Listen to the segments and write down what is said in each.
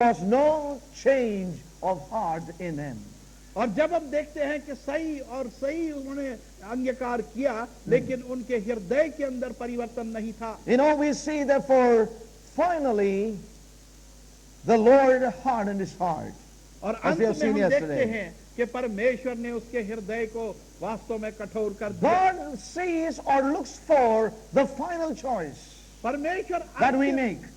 was no change of heart in him. और जब हम देखते हैं कि सही उन्होंने अंगीकार किया, लेकिन उनके हृदय के अंदर परिवर्तन नहीं था. You know, we see therefore finally the Lord hardened his heart. और As अंत we have में seen हम देखते yesterday. हैं कि परमेश्वर ने उसके हृदय को वास्तव में कठोर कर दिया. God sees or looks for the final choice परमेश्वर that we अंतिम make.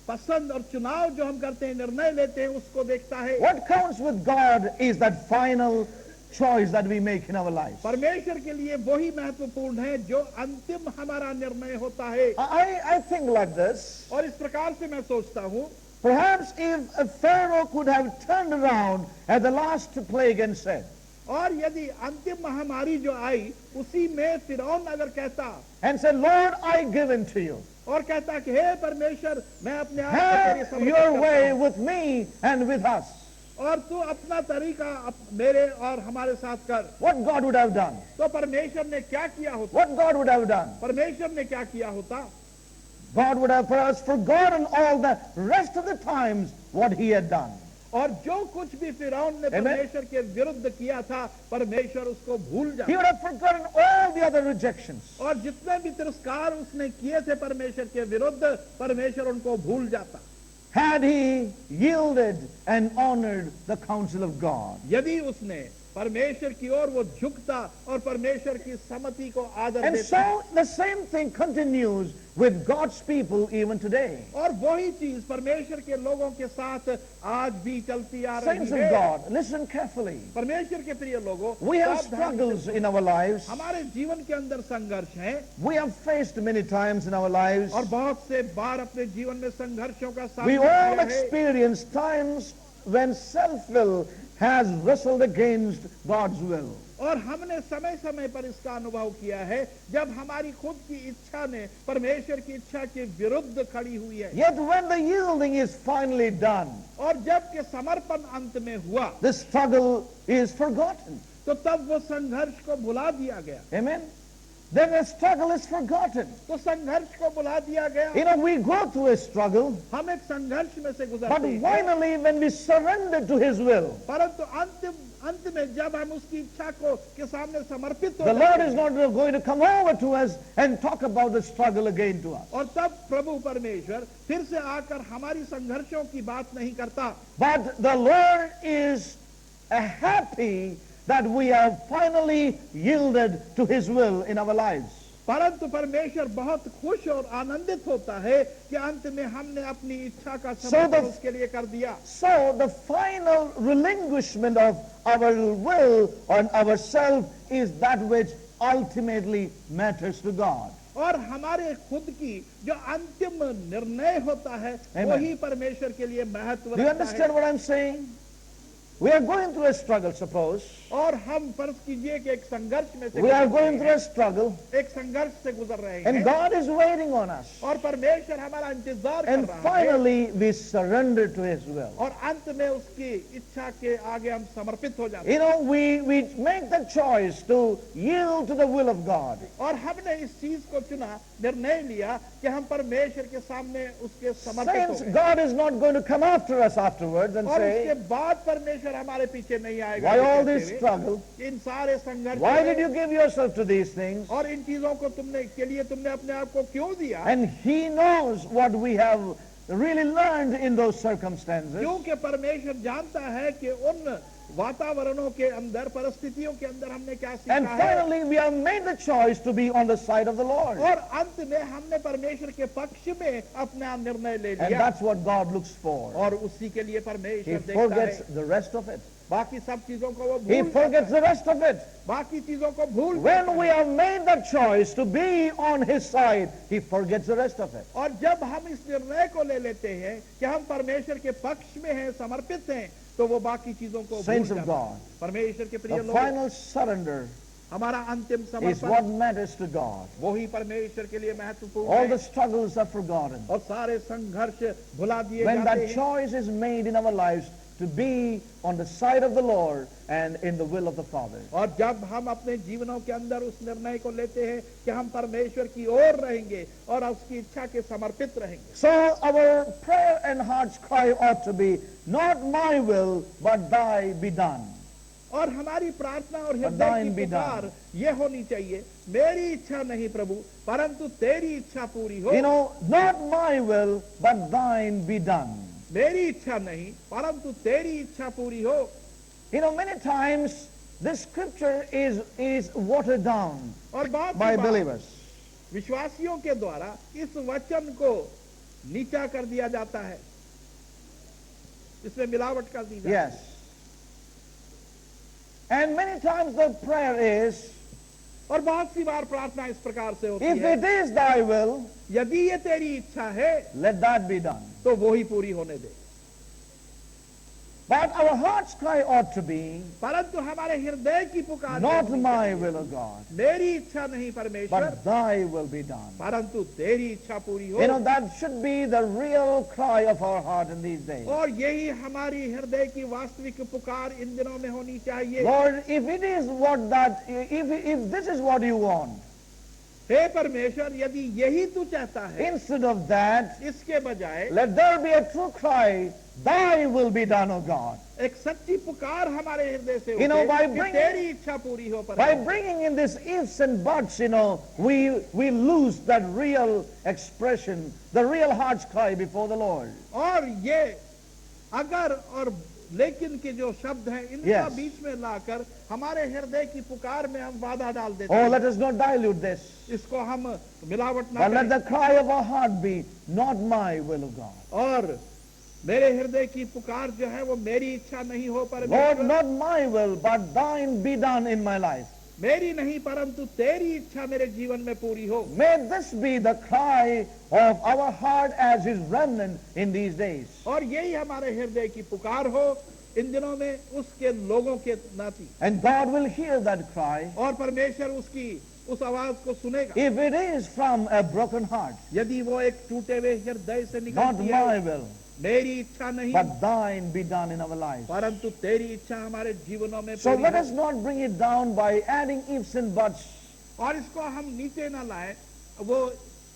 पसंद और चुनाव जो हम करते हैं, निर्णय लेते हैं, उसको देखता है. What counts with God is that final choice that we make in our life. परमेश्वर के लिए वही महत्वपूर्ण है जो अंतिम हमारा निर्णय होता है. I think like this. और इस प्रकार से मैं सोचता हूँ, Perhaps if a Pharaoh could have turned around at the last plague and said, और यदि अंतिम महामारी जो आई उसी में फिरौन अगर कहता and said, Lord, I give in to you. और कहता कि हे परमेश्वर, मैं अपने आप को तेरे Have समर्पित your करता way हूं, with me and with us. और तू अपना तरीका मेरे और हमारे साथ कर. What God would have done? तो परमेश्वर ने क्या किया होता? What God would have done? परमेश्वर ने क्या किया होता? God would have perhaps forgotten all the rest of the times what he had done. और जो कुछ भी फिरौन ने Amen. परमेश्वर के विरुद्ध किया था, परमेश्वर उसको भूल He जाता. would have forgotten all the other rejections. और जितने भी तिरस्कार उसने किए थे परमेश्वर के विरुद्ध, परमेश्वर उनको भूल जाता. had he yielded and honored the counsel of God. यदि उसने परमेश्वर की ओर वो झुकता और परमेश्वर की सम्मति को आदर And देता, so the same thing continues with God's people even today. और वही चीज परमेश्वर के लोगों के साथ आज भी चलती आ Saints रही of है। God, listen carefully. परमेश्वर के प्रिय लोगों, We have सावधान struggles से- in our lives. हमारे जीवन के अंदर संघर्ष है, We have faced many times in our lives. और बहुत से बार अपने जीवन में संघर्षों का We सामना all किया है। experience times when self-will has wrestled against God's will. और हमने समय समय पर इसका अनुभव किया है जब हमारी खुद की इच्छा ने परमेश्वर की इच्छा के विरुद्ध खड़ी हुई है, Yet when the yielding is finally done, और जब के समर्पण अंत में हुआ the struggle is forgotten. तो तब वो संघर्ष को भुला दिया गया। Amen? Then the struggle is forgotten. तो संघर्ष को भुला दिया गया। You know, we go through a struggle, हम एक संघर्ष में से but गुजरते हैं, finally when we surrender to His will, परंतु अंत में जब हम उसकी इच्छा को के सामने समर्पित हो the जाते Lord हैं, is not going to come over to us and talk about the struggle again to us. और तब प्रभु परमेश्वर फिर से आकर हमारी संघर्षों की बात नहीं करता, But the Lord is happy that we have finally yielded to His will in our lives. परंतु परमेश्वर बहुत खुश और आनंदित होता है कि अंत में हमने अपनी इच्छा का समर्पण उसके लिए कर दिया। So the final relinquishment of our will on ourselves is that which ultimately matters to God. और हमारे खुद की जो अंतिम निर्णय होता है Amen. वही परमेश्वर के लिए महत्व Do you रखता understand है। what I'm saying? We are going through a struggle, suppose. और हम फर्ज कीजिए कि एक संघर्ष में से We are गुजर going रहे through a struggle, हैं, एक संघर्ष से गुजर रहे and हैं, God is waiting on us. और परमेश्वर हमारा इंतजार कर And रहा है, finally, we surrender to His will. और अंत में उसकी इच्छा के आगे हम समर्पित हो जाते हैं। You know, we make the choice to yield to the will of God. और हमने इस चीज को चुना, निर्णय लिया कि हम परमेश्वर के सामने उसके समर्पित हो Saints, गए, God is not going to come after us afterwards and और उसके say, बाद परमेश्वर हमारे पीछे नहीं आएगा। why ये all कहते this हुए, struggle? इन सारे संघर्ष Why did you give yourself to these things? और इन चीजों को के लिए तुमने अपने आप को क्यों दिया? And He knows what we have really learned in those circumstances. क्योंकि परमेश्वर जानता है कि उन वातावरणों के अंदर, परिस्थितियों के अंदर हमने क्या And सीखा है, finally, we have made the choice to be on the side of the Lord. और अंत में हमने परमेश्वर के पक्ष में अपना निर्णय ले And लिया, that's what God looks for. और उसी के लिए He परमेश्वर देखता forgets है। the rest of it. बाकी सब चीजों को वो He भूल forgets जाता the rest of it. है, बाकी चीजों को भूल When जाता we है। have made the choice to be on His side, He forgets the rest of it. और जब हम इस निर्णय को ले लेते हैं कि हम परमेश्वर के पक्ष में हैं, समर्पित हैं, तो वो बाकी चीजों को भूल Saints of जाता है। God, परमेश्वर के प्रिय the लोग, final surrender हमारा अंतिम is what समर्पण matters to God. वही परमेश्वर के लिए महत्वपूर्ण All है, the struggles are forgotten. और सारे संघर्ष भुला दिए When जाते that हैं choice is made in our lives to be on the side of the Lord and in the will of the Father. और जब हम अपने जीवनों के अंदर उस निर्णय को लेते हैं कि हम परमेश्वर की ओर रहेंगे और उसकी इच्छा के समर्पित रहेंगे, So our prayer and heart's cry ought to be, not my will, but thy be done. और हमारी प्रार्थना और thine हृदय be की done. पुकार ये होनी चाहिए, मेरी इच्छा नहीं प्रभु, परंतु तेरी इच्छा पूरी हो। You know, not my will, but thine be done. मेरी इच्छा नहीं, परंतु तेरी इच्छा पूरी हो। You know, many times this scripture is watered down और बहुत by सी बार believers. विश्वासियों के द्वारा इस वचन को नीचा कर दिया जाता है, इसमें मिलावट कर दी जाती है। Yes. And many times the prayer is, और बहुत सी बार प्रार्थना इस प्रकार से होती if है, it is thy will, यदि ये तेरी इच्छा है let that be done. तो वो ही पूरी होने दे। But our heart's cry ought to be, परंतु हमारे हृदय की पुकार not होनी my चाहिए, will, O God, मेरी इच्छा नहीं परमेश्वर, but thy will be done. परंतु तेरी इच्छा पूरी हो। You know, that should be the real cry of our heart in these days. और यही हमारी हृदय की वास्तविक पुकार इन दिनों में होनी चाहिए। Lord, if it is what that, if this is what you want, हे परमेश्वर, यदि यही तू चाहता है, instead of that, इसके बजाय let there be a true cry, thy will be done, O God. एक सच्ची पुकार हमारे हृदय से You know, उठे by कि bringing- तेरी इच्छा पूरी हो। By परमेश्वर, bringing in this ifs and buts, we lose that real expression, the real heart's cry before the Lord. और ये अगर और लेकिन के जो शब्द हैं, इनका Yes. बीच में लाकर हमारे हृदय की पुकार में हम बाधा डाल देते Oh, हैं। let us not dilute this, इसको हम मिलावट ना but let करें। the cry of our heart be, not my will, O God. और मेरे हृदय की पुकार जो है वो मेरी इच्छा नहीं हो Lord, परमेश्वर, not my will, but thine be done in my life. मेरी नहीं परंतु तेरी इच्छा मेरे जीवन में पूरी हो। May this be the cry of our heart as his remnant in these days. और यही हमारे हृदय की पुकार हो इन दिनों में उसके लोगों के नाती। And God will hear that cry और परमेश्वर उसकी उस आवाज को सुनेगा if it is from a broken heart. यदि वो एक टूटे हुए हृदय से Not निकलती my है। will, मेरी इच्छा नहीं but thine be done in our lives. परंतु तेरी इच्छा हमारे जीवनों में So पूरी let हो। us not bring it down by adding ifs and buts, और इसको हम नीचे न लाए वो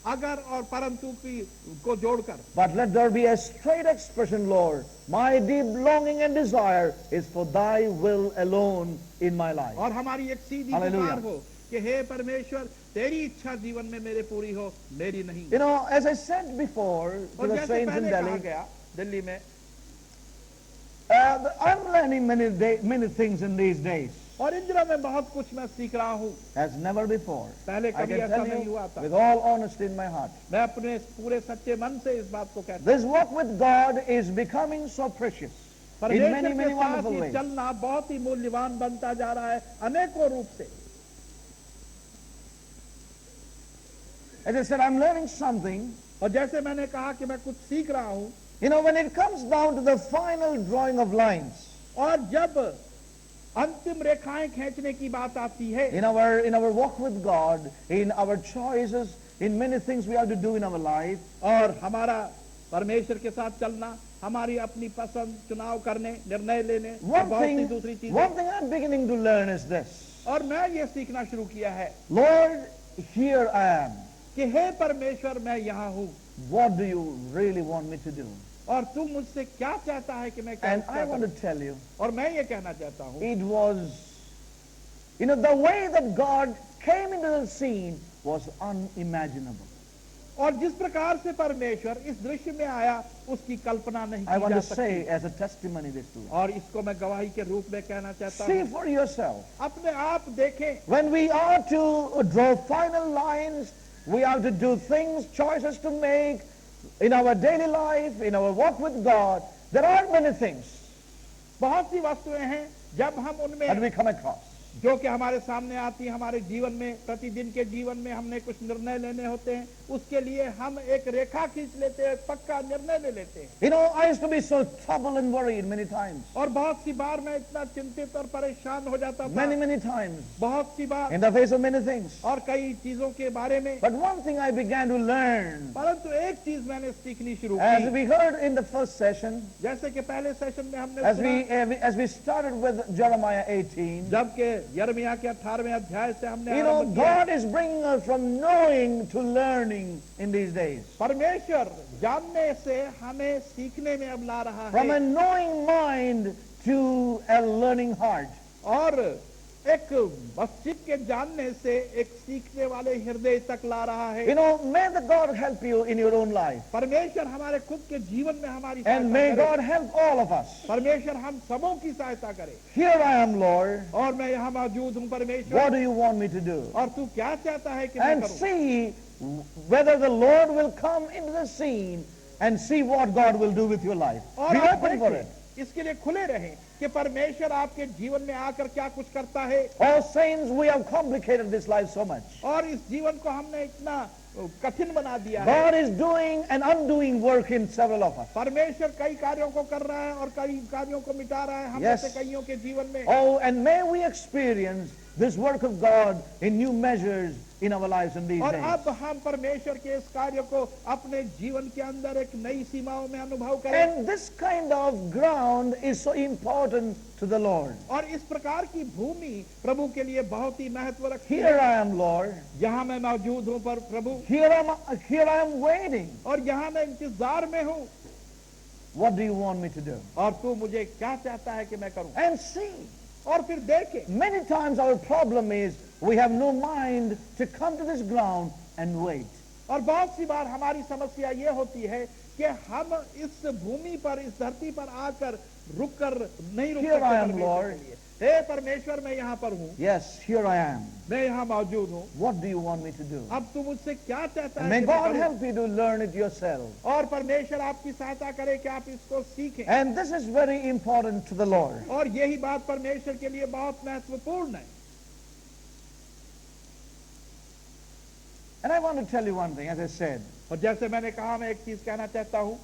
अगर और परंतु की को जोड़कर, but let there be a straight expression, Lord. My deep longing and desire is for thy will alone in my life. और हमारी एक सीधी Hallelujah. पुकार हो कि हे परमेश्वर, तेरी इच्छा जीवन में मेरे पूरी हो, मेरी नहीं। You know, as I said before to और the जैसे saints in पहले कहा Delhi, गया दिल्ली में, I'm learning many things in these days, और इन दिनों में बहुत कुछ मैं सीख रहा हूँ, as never before. पहले I कभी can ऐसा tell नहीं you हुआ था। with all honesty in my heart. मैं अपने पूरे सच्चे मन से इस बात को कहता हूँ। This walk with God is becoming so precious in परमेश्वर many, के many साथ wonderful ये ways. चलना बहुत ही मूल्यवान बनता जा रहा है अनेकों रूप से। As I said, I'm learning something. और जैसे मैंने कहा कि मैं कुछ सीख रहा हूँ, You know, when it comes down to the final drawing of lines और जब अंतिम रेखाएं खींचने की बात आती है in our walk with God, in our choices, in many things we have to do in our life, और हमारा परमेश्वर के साथ चलना, हमारी अपनी पसंद चुनाव करने, निर्णय लेने, और बहुत सी दूसरी one चीजें। thing I'm beginning to learn is this. और मैं ये सीखना शुरू किया है Lord, here I am. कि हे परमेश्वर, मैं यहाँ हूँ What do you really want me to do? और तू मुझसे क्या चाहता है कि मैं क्या And I want to करूं? tell you, और मैं ये कहना चाहता हूँ, it was, the way that God came into the scene was unimaginable. और जिस प्रकार से परमेश्वर इस दृश्य में आया उसकी कल्पना नहीं I की want जा to सकती। say as a testimony this to you. और इसको मैं गवाही के रूप में कहना चाहता See हूँ। for yourself. अपने आप देखें, When we are to draw final lines, we have to do things, choices to make in our daily life, in our walk with God. There are many things बहुत सी वस्तुएं हैं जब हम that उनमें we come across. जो कि हमारे सामने आती है, हमारे जीवन में, प्रतिदिन के जीवन में हमने कुछ निर्णय लेने होते हैं, उसके लिए हम एक रेखा खींच लेते हैं, पक्का निर्णय ले लेते हैं। You know, I used to be so troubled and worried many times. और बहुत सी बार मैं इतना चिंतित और परेशान हो जाता था, Many times. बहुत सी बार, In the face of many things. और कई चीजों के बारे में। But one thing I began to learn, परंतु एक चीज मैंने सीखनी शुरू as की, we heard in the first session, जैसे कि पहले सेशन में हमने as सुना, as we started with Jeremiah 18, जबकि यिर्मयाह के 18वें अध्याय से हमने you know, आरंभ किया। God is bringing us from knowing to learning in these days. परमेश्वर जानने से हमें सीखने में अब ला रहा From a है, knowing mind to a learning heart. और एक मस्जिद के जानने से एक सीखने वाले हृदय तक ला रहा है। You know, may the God help you in your own life. परमेश्वर हमारे खुद के जीवन में हमारी And सहायता may करे। God help all of us. परमेश्वर हम सबों की सहायता करे। Here I am, Lord. और मैं यहाँ मौजूद हूँ परमेश्वर, What do you want me to do? और तू क्या चाहता है कि मैं And करूँ? see whether the Lord will come into the scene and see what God will do with your life. और Be आप open for देखें, it. इसके लिए खुले रहें कि परमेश्वर आपके जीवन में आकर क्या कुछ करता है। Oh, saints, we have complicated this life so much. और इस जीवन को हमने इतना कठिन बना दिया है। God is doing and undoing work in several of us. परमेश्वर कई कार्यों को कर रहा है और कई कार्यों को मिटा रहा है हम में Yes. से कईयों के जीवन में। Oh, and may we experience this work of God in new measures in our lives in these और days. अब हम परमेश्वर के इस कार्य को अपने जीवन के अंदर एक नई सीमाओं में अनुभव करें। And this kind of ground is so important to the Lord. और इस प्रकार की भूमि प्रभु के लिए बहुत ही महत्व रखती Here है। I am, Lord. यहाँ मैं मौजूद हूँ पर प्रभु, Here I am waiting. और यहाँ मैं इंतजार में हूँ, What do you want me to do? और तू मुझे क्या चाहता है कि मैं करूँ। And see, और फिर देखे, many times our problem is we have no mind to come to this ground and wait. और बहुत सी बार हमारी समस्या ये होती है कि हम इस भूमि पर, इस धरती पर आकर रुक कर नहीं रुक Here I am, सकते Lord. परमेश्वर के लिए। हे परमेश्वर, मैं यहाँ पर हूँ, Yes, here I am. मैं यहाँ मौजूद हूँ, What do you want me to do? अब तू मुझसे क्या चाहता है May कि मैं God करूँ? help you to learn it yourself. और परमेश्वर आपकी सहायता करे कि आप इसको सीखें। And this is very important to the Lord. और यही बात परमेश्वर के लिए बहुत महत्वपूर्ण है। And I want to tell you one thing, as I said, और जैसे मैंने कहा, मैं एक चीज कहना चाहता हूँ,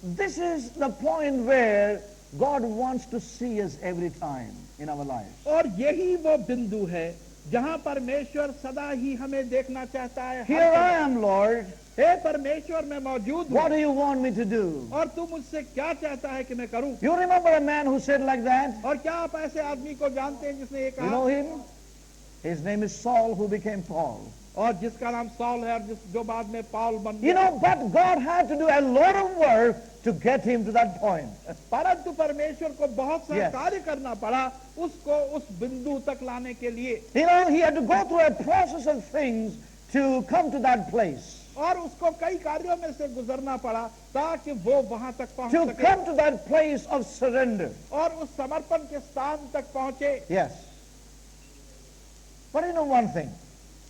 this is the point where God wants to see us every time in our lives. और यही वो बिंदु है जहाँ परमेश्वर सदा ही हमें देखना चाहता है। हर Here I समय। am, Lord. हे परमेश्वर, मैं मौजूद हूँ, What do you want me to do? और तू मुझसे क्या चाहता है कि मैं करूँ। You remember a man who said like that? और क्या आप ऐसे आदमी को जानते हैं जिसने ये You कहा, know him? His name is Saul, who became Paul. और जिसका नाम सॉल है, और जो बाद में पाउल बन You गया। know, but God had to do a lot of work to get him to that point. परंतु परमेश्वर को बहुत सा Yes. कार्य करना पड़ा उसको उस बिंदु तक लाने के लिए। You know, he had to go through a process of things to come to that place. और उसको कई कार्यों में से गुजरना पड़ा ताकि वो वहां तक पहुंच To सके come to that place of surrender. और उस समर्पण के स्थान तक पहुंचे। Yes. But you know one thing,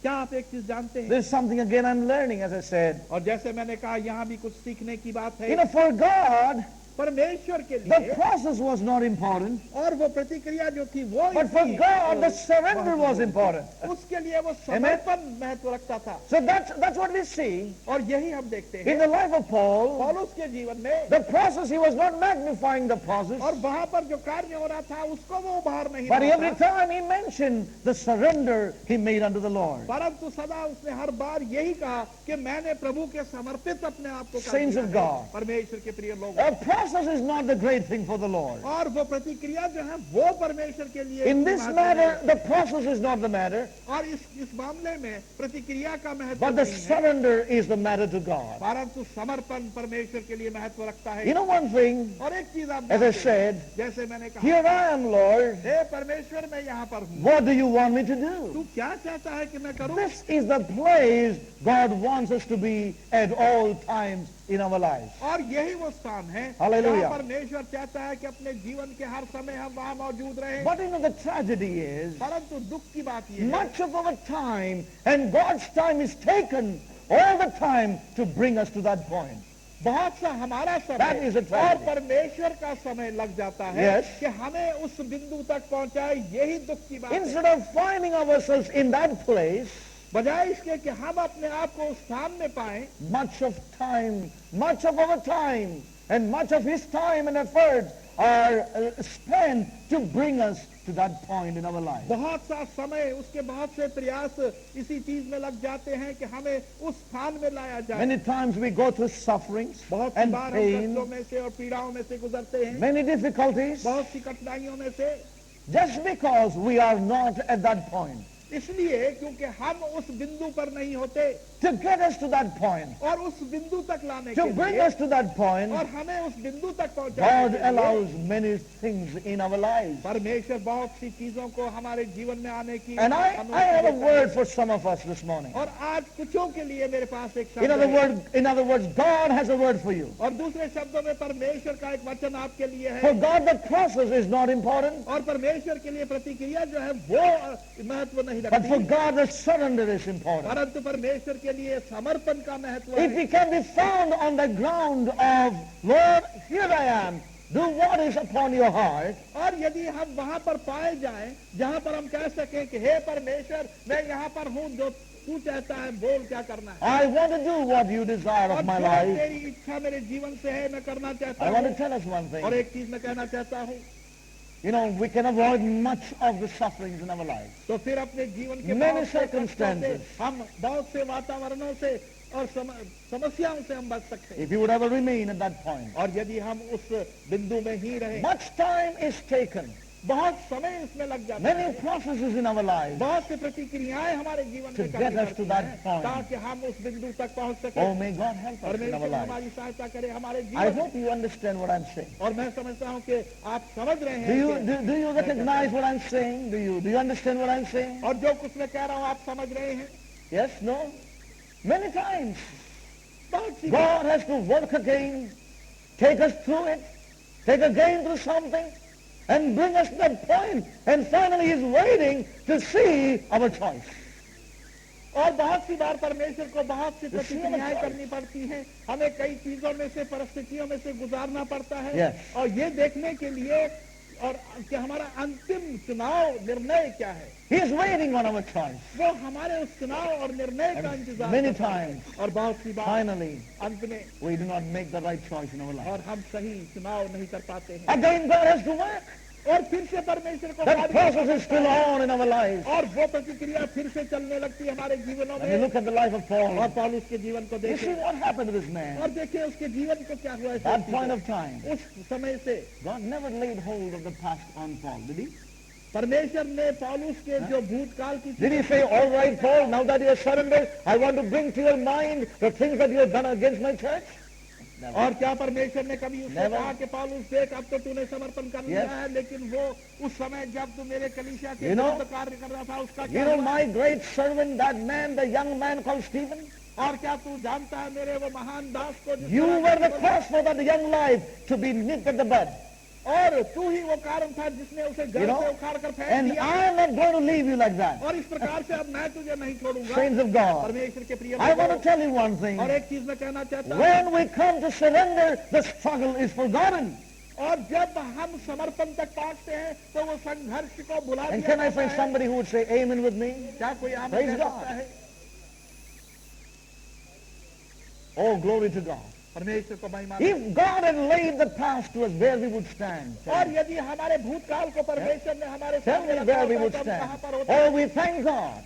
क्या आप एक चीज जानते हैं? there's something again I'm learning, as I said. और जैसे मैंने कहा, यहाँ भी कुछ सीखने की बात You है। know, for God, परमेश्वर के the लिए process was not important, और वो प्रतिक्रिया जो थी वो but for इतनी- God, the surrender was important. उसके लिए वो Amen. समर्पण महत्व रखता था। So that's what we see और यही हम देखते in हैं the life of Paul. पौलुस के जीवन में। The process, he was not magnifying the process, और वहां पर जो कार्य हो रहा था उसको वो उभार नहीं but रहा every था। time he mentioned the surrender he made unto the Lord. परंतु सदा उसने हर बार यही कहा कि मैंने प्रभु के समर्पित अपने आप को कर Saints दिया of है। God. परमेश्वर के प्रिय लोग, A process is not the great thing for the Lord. और वो प्रतिक्रिया जो है वो परमेश्वर के लिए In this महत्व matter, है। the process is not the matter, और इस मामले में प्रतिक्रिया का महत्व but the नहीं है, surrender is the matter to God. परंतु समर्पण परमेश्वर के लिए महत्व रखता है। You know one thing, और एक चीज आप as I जानते हैं, said, जैसे मैंने कहा, here I am, Lord. हे परमेश्वर, मैं यहाँ पर हूँ, What do you want me to do? तू क्या चाहता है कि मैं करूँ। This is the place God wants us to be at all times in our lives. और यही वो स्थान है Hallelujah. जहाँ परमेश्वर चाहता है कि अपने जीवन के हर समय हम वहाँ मौजूद रहें। But you know, the tragedy is, परंतु दुख की बात ये है, much of our time and God's time is taken all the time to bring us to that point. बहुत सा हमारा That is a समय और tragedy. परमेश्वर का समय लग जाता है Yes. कि हमें उस बिंदु तक पहुंचाए। यही दुख की बात है। Instead of finding ourselves in that place, बजाय इसके कि हम अपने आप को उस स्थान में पाएं, much of our time, and much of His time and efforts are spent to bring us to that point in our life. बहुत सा समय, उसके बहुत से प्रयास इसी चीज में लग जाते हैं कि हमें उस स्थान में लाया जाए। Many times we go through sufferings बहुत सी and बार हम pain, कष्टों में से और पीड़ाओं में से गुजरते हैं, many difficulties, बहुत सी कठिनाइयों में से, just because we are not at that point. इसलिए क्योंकि हम उस बिंदु पर नहीं होते। To get us to that point, और उस बिंदु तक लाने to के bring लिए us to that point, और हमें उस बिंदु तक God पहुंचाने के लिए allows many things in our lives. परमेश्वर बहुत सी चीजों को हमारे जीवन में आने की And I अनुमति have a देता है। word for some of us this morning. और आज कुछों के लिए मेरे पास एक In शब्द है। other words, God has a word for you. और दूसरे शब्दों में परमेश्वर का एक वचन आपके लिए For है। God, the process is not important, और परमेश्वर के लिए प्रतिक्रिया जो है वो महत्व नहीं but for रखती, God, the surrender is important. परंतु परमेश्वर के लिए समर्पण का महत्व If है। we can be found on the ground of, Lord, here I am, do what is upon your heart, और यदि हम वहां पर पाए जाएं जहां पर हम कह सकें कि हे परमेश्वर, मैं यहाँ पर हूँ, जो तू चाहता है बोल, क्या करना है, I want to do what you desire और of my जो life. तेरी इच्छा मेरे जीवन से है मैं करना चाहता I want to हूँ। tell us one और thing. एक चीज मैं कहना चाहता हूँ, you know, we can avoid much of the sufferings in our lives. तो फिर अपने जीवन के Many बहुत से कष्टों circumstances. से, हम बहुत से वातावरणों से और समस्याओं से हम बच सकते हैं। If you would ever remain at that point. और यदि हम उस बिंदु में ही रहें, Much time is taken. बहुत समय इसमें लग जाता Many है, processes in our lives. बहुत सी प्रतिक्रियाएं हमारे जीवन To में get करनी us to पड़ती that हैं, point. ताकि हम उस बिंदु तक पहुंच Oh, सकें। may God help us in परमेश्वर our lives. हमारी सहायता करे हमारे I जीवन में। hope you understand what I'm saying. और मैं समझता हूँ कि आप समझ रहे Do हैं you, कि- do you recognize what I'm saying? Do you understand what I'm saying? और जो कुछ मैं कह रहा हूँ आप समझ रहे हैं। Yes, no? Many times. बहुत सी God has to work again, take us through it, take again through something, and bring us to that point. And finally He's waiting to see our choice. और बहुत सी बार परमेश्वर को बहुत सी The same प्रतिक्रियाएं choice. करनी पड़ती हैं, हमें कई चीजों में से परिस्थितियों में से गुजारना पड़ता है। Yes. और ये देखने के लिए और कि हमारा अंतिम चुनाव निर्णय क्या है, He is waiting on our choice. वो हमारे उस चुनाव और निर्णय का इंतजार Many करता है। times, और बहुत सी बार finally, अंत में we do not make the right choice in our life. और हम सही चुनाव नहीं कर पाते हैं। Again, God has to work. और फिर से परमेश्वर को That कार्य process करना is still पड़ता है। on in our lives. और वो प्रतिक्रिया फिर से चलने लगती है हमारे जीवनों When you में। look at the life of और Paul, पौलुस के जीवन को you see देखें what happened to this man. और देखिए उसके जीवन को क्या हुआ। इस That व्यक्ति point को। of time, उस समय से God never laid hold of the past on Paul, did He? परमेश्वर ने पौलुस के जो भूतकाल की Did He say, all right, Paul, now that you have surrendered, I want to bring to your mind the things that you have done against my church? Never. और क्या परमेश्वर ने कभी उससे Never. कहा कि पौलुस देख अब तो तूने समर्पण कर लिया Yes. है, लेकिन वो उस समय जब तू मेरे कलीसिया के You know- विरुद्ध कार्य कर रहा था उसका You क्या know हुआ? my great servant, that man, the young man called Stephen? और क्या तू जानता है मेरे वो महान दास को जिस You तरह were the से- cause for that young life to be nipped at the bud. और तू ही वो कारण था जिसने उसे घर You know, से उखाड़ कर फेंक and दिया। I am not going to leave you like that. और इस प्रकार से अब मैं तुझे नहीं छोड़ूंगा। Saints of God, परमेश्वर के प्रिय I want to लोगों, tell you one thing. और एक चीज मैं कहना चाहता हूँ, When we come to surrender, the struggle is forgotten. और जब हम समर्पण तक पहुंचते हैं तो वो संघर्ष को भुला And दिया can I जाता find है। somebody who would say amen with me? क्या कोई आमीन Praise कह God. सकता है? Oh, glory to God. परमेश्वर को महिमा दे। If God had laid the past to us, where we would stand. और यदि हमारे भूतकाल को परमेश्वर ने हमारे Tell सामने me रखा where we होता would तो हम कहाँ stand. पर होते? Oh, we thank God.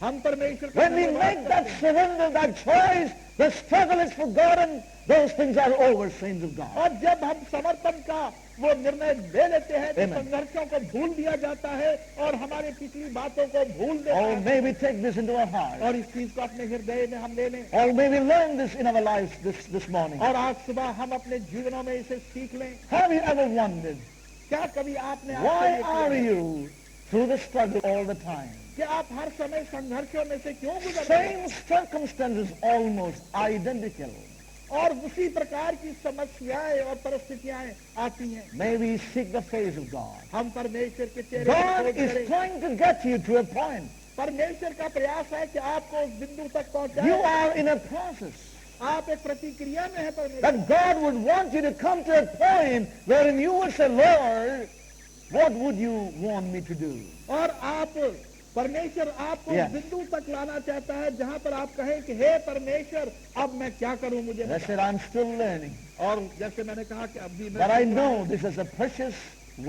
हम परमेश्वर को When we धन्यवाद make that करते हैं। surrender, that choice, the struggle is forgotten. Those things are over, saints of God. और जब हम समर्पण का वो निर्णय ले लेते हैं तो Amen. संघर्षों को भूल दिया जाता है और हमारे पिछली बातों को भूल देता Oh, है। may we take this into our heart. और इस चीज को अपने हृदय में हम ले लें। Or may we learn this in our lives this morning. और आज सुबह हम अपने जीवनों में इसे सीख लें। Have you ever wondered, क्या कभी आपने why आश्चर्य किया are है you through the struggle all the time? कि आप हर समय संघर्षों में से क्यों गुजरते हैं? Same circumstances, almost identical. और उसी प्रकार की समस्याएं और परिस्थितियां आती हैं। May we seek the face of God. हम परमेश्वर के चेहरे को God खोज is करें। trying to get you to a point. परमेश्वर का प्रयास है कि आपको उस बिंदु तक पहुंचाए। You are in a process. आप एक प्रतिक्रिया में है परमेश्वर। That God would want you to come to a point wherein you would say, Lord, what would you want me to do? और आप परमेश्वर आपको Yeah. उस बिंदु तक लाना चाहता है जहां पर आप कहें कि हे परमेश्वर अब मैं क्या करूं मुझे I बता। said, I'm still learning. और जैसे मैंने कहा कि अभी But I मैं know this is a precious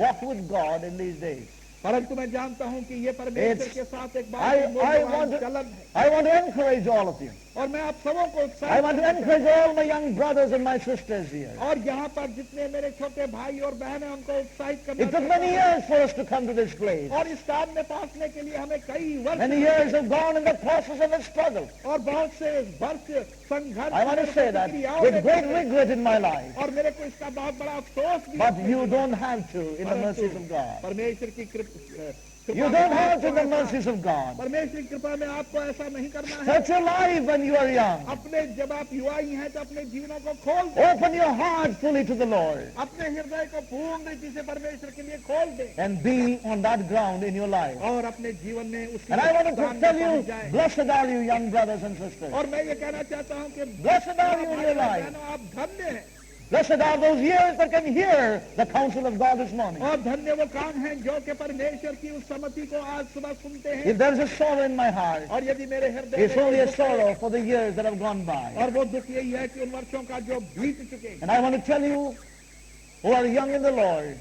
walk with God in these days. परंतु मैं जानता हूं कि ये परमेश्वर It's- के साथ एक I बात want to- चलन है। I want to encourage all of you. और मैं आप सबों को I उत्साहित want to करना चाहता encourage all my young brothers and my sisters here. हूं। और यहाँ पर जितने मेरे छोटे भाई और बहन हैं उनको उत्साहित करना It took चाहता many हूं। years for us to come to this place. और इस काम में पहुंचने के लिए हमें कई वर्ष Many years have gone in the process of a struggle. और बहुत से वर्ष संघर्ष I want और to say that प्रतिक्रियाओं with में great गुजरे। regret in my life. और मेरे को इसका बहुत बड़ा अफसोस भी But है। you don't have to in the परंतु mercies of God. परमेश्वर की कृपा You में don't have to आपको in the ऐसा- mercies of God. परमेश्वर की कृपा में आपको ऐसा नहीं करना है। Search your life when you are young. अपने जब आप युवा ही हैं तो अपने जीवनों को खोल दें। Open your heart fully to the Lord अपने हृदय को पूर्ण रीति से परमेश्वर के लिए खोल दें and be on that ground in your life. और अपने जीवन में उसी And I want to स्थान में tell you, पहुंच जाएं। blessed are you, young brothers and sisters. और मैं ये कहना चाहता हूँ कि Blessed are you in your भाई life. बहनों, आप धन्य हैं Blessed are those ears that can hear the counsel of God this morning. और धन्य वो काम हैं जो कि परमेश्वर की उस सम्मति को आज सुबह सुनते हैं। If there is a sorrow in my heart, और यदि मेरे हृदय it's में only कोई a दुख है, sorrow for the years that have gone by. और वो दुख यही है कि उन वर्षों का जो बीत चुके हैं। And I want to tell you who are young in the Lord,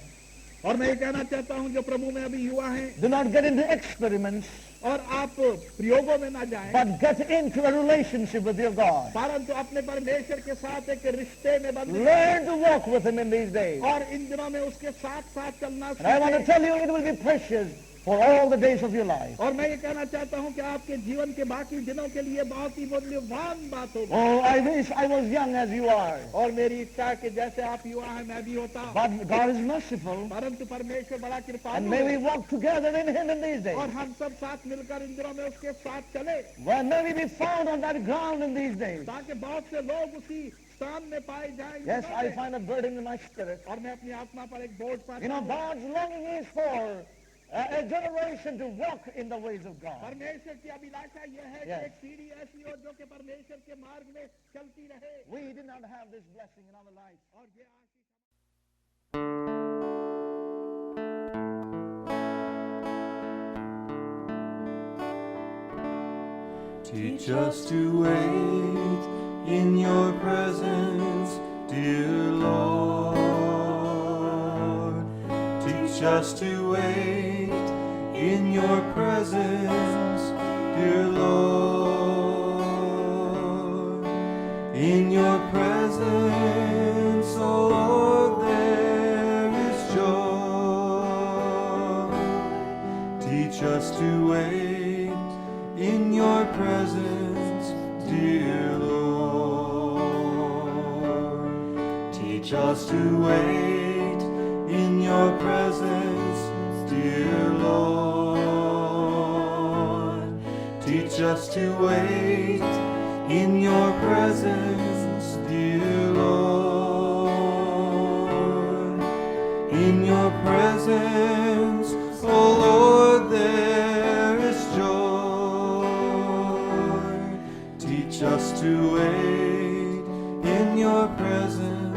और मैं ये कहना चाहता हूं जो प्रभु में अभी युवा हैं, do not get into experiments, और आप प्रयोगों में ना जाएं, but get into a relationship with your God. परंतु अपने परमेश्वर के साथ एक रिश्ते में बंध Learn to walk with him in these days. और इन दिनों में उसके साथ साथ चलना And I want to सीखें। tell you, it will be precious for all the days of your life. और मैं ये कहना चाहता हूं कि आपके जीवन के बाकी दिनों के लिए बहुत ही मूल्यवान बात होगी। Oh, I wish I was young as you are. और मेरी इच्छा है कि जैसे आप युवा हैं मैं भी होता, But God is merciful. परंतु परमेश्वर बड़ा And कृपालु may we है walk together in him in these और days. हम सब साथ मिलकर इन दिनों में उसके साथ चले, Well, may we be found on that ground in these days. ताकि बहुत से लोग उसी स्थान में पाए जाएं। इन Yes, दिनों I में। find a burden in my spirit. और मैं अपनी आत्मा पर एक बोझ पाता You know, हूं। God's longing is for a generation to walk in the ways of God. परमेश्वर की अभिलाषा यह है Yes. कि एक पीढ़ी ऐसी हो जो कि परमेश्वर के मार्ग में चलती रहे। We did not have this blessing in our life. और ये आशीष Teach us to wait in your presence, dear Lord. Teach us to wait in your presence, dear Lord. In your presence, O Lord, there is joy. Teach us to wait in your presence, dear Lord. Teach us to wait in your presence, dear Lord. Teach us to wait in your presence, dear Lord. In your presence, O Lord, there is joy. Teach us to wait in your presence,